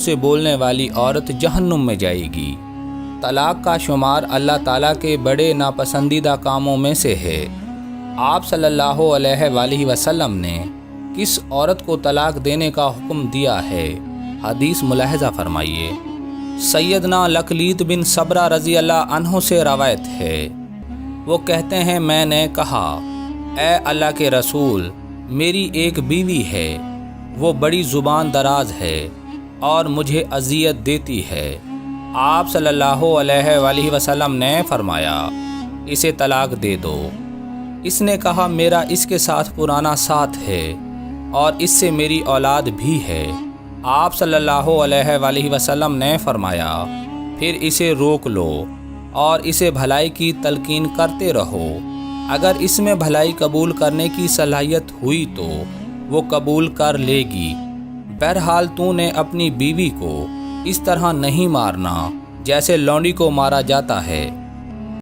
سے بولنے والی عورت جہنم میں جائے گی۔ طلاق کا شمار اللہ تعالیٰ کے بڑے ناپسندیدہ کاموں میں سے ہے۔ آپ صلی اللہ علیہ وآلہ وسلم نے کس عورت کو طلاق دینے کا حکم دیا ہے؟ حدیث ملاحظہ فرمائیے۔ سیدنا لقلیط بن صبرہ رضی اللہ عنہ سے روایت ہے، وہ کہتے ہیں میں نے کہا اے اللہ کے رسول، میری ایک بیوی ہے، وہ بڑی زبان دراز ہے اور مجھے اذیت دیتی ہے۔ آپ صلی اللہ علیہ وآلہ وسلم نے فرمایا اسے طلاق دے دو۔ اس نے کہا میرا اس کے ساتھ پرانا ساتھ ہے اور اس سے میری اولاد بھی ہے۔ آپ صلی اللہ علیہ وآلہ وسلم نے فرمایا پھر اسے روک لو اور اسے بھلائی کی تلقین کرتے رہو، اگر اس میں بھلائی قبول کرنے کی صلاحیت ہوئی تو وہ قبول کر لے گی۔ بہرحال تو نے اپنی بیوی کو اس طرح نہیں مارنا جیسے لونڈی کو مارا جاتا ہے۔